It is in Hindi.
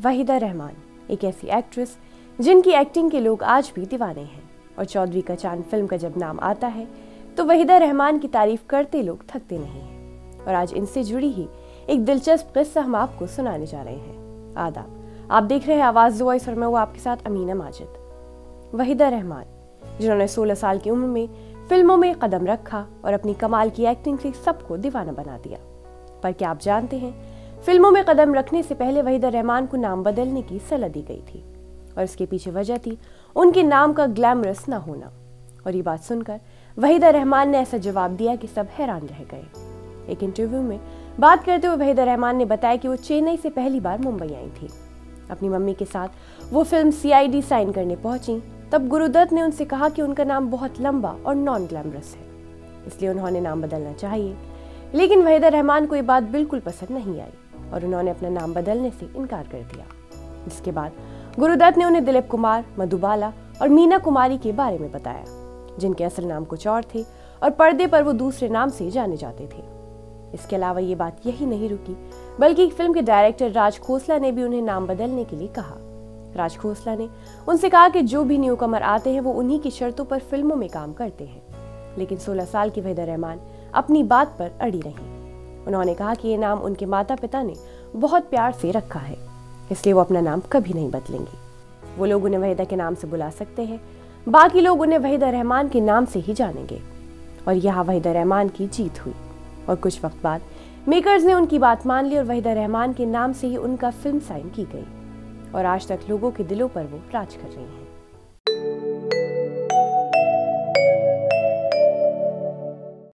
वहीदा रहमान एक ऐसी एक्ट्रेस जिनकी एक्टिंग के लोग आज भी दीवाने हैं और चौधरी का चांद फिल्म का जब नाम आता है तो वहीदा रहमान की तारीफ करते लोग थकते नहीं हैं। और आज इनसे जुड़ी ही एक दिलचस्प किस्सा हम आपको सुनाने जा रहे हैं। आदाब, आप देख रहे हैं आवाज वॉइस और मैं वो आपके साथ अमीना माजिद। वहीदा रहमान जिन्होंने 16 साल की उम्र में फिल्मों में कदम रखा और अपनी कमाल की एक्टिंग से सबको दीवाना बना दिया। पर क्या आप जानते हैं, फिल्मों में कदम रखने से पहले वहीदा रहमान को नाम बदलने की सलाह दी गई थी और इसके पीछे वजह थी उनके नाम का ग्लैमरस ना होना। और ये बात सुनकर वहीदा रहमान ने ऐसा जवाब दिया कि सब हैरान रह गए। एक इंटरव्यू में बात करते हुए वहीदा रहमान ने बताया कि वो चेन्नई से पहली बार मुंबई आई थी। अपनी मम्मी के साथ वो फिल्म CID साइन करने पहुंची। तब गुरुदत्त ने उनसे कहा कि उनका नाम बहुत लंबा और नॉन ग्लैमरस है, इसलिए उन्होंने नाम बदलना चाहिए। लेकिन वहीदा रहमान को ये बात बिल्कुल पसंद नहीं आई और उन्होंने अपना नाम बदलने से इनकार कर दिया। जिसके बाद गुरुदत्त ने उन्हें दिलीप कुमार, मधुबाला और मीना कुमारी के बारे में बताया, जिनके असल नाम कुछ और थे और पर्दे पर वो दूसरे नाम से जाने जाते थे। इसके अलावा ये बात यही नहीं रुकी, बल्कि फिल्म के डायरेक्टर राज खोसला ने भी उन्हें नाम बदलने के लिए कहा। राज खोसला ने उनसे कहा कि जो भी न्यू कमर आते हैं वो उन्हीं की शर्तों पर फिल्मों में काम करते हैं। लेकिन 16 साल की वहीदा रहमान अपनी बात पर अड़ी रही। उन्होंने कहा कि ये नाम उनके माता पिता ने बहुत प्यार से रखा है, इसलिए वो अपना नाम कभी नहीं बदलेंगी। वो लोग उन्हें वहीदा के नाम से बुला सकते हैं, बाकी लोग उन्हें वहीदा रहमान के नाम से ही जानेंगे। और यहाँ वहीदा रहमान की जीत हुई और कुछ वक्त बाद मेकर्स ने उनकी बात मान ली और वहीदा रहमान के नाम से ही उनका फिल्म साइन की गई और आज तक लोगों के दिलों पर वो राज कर रही हैं।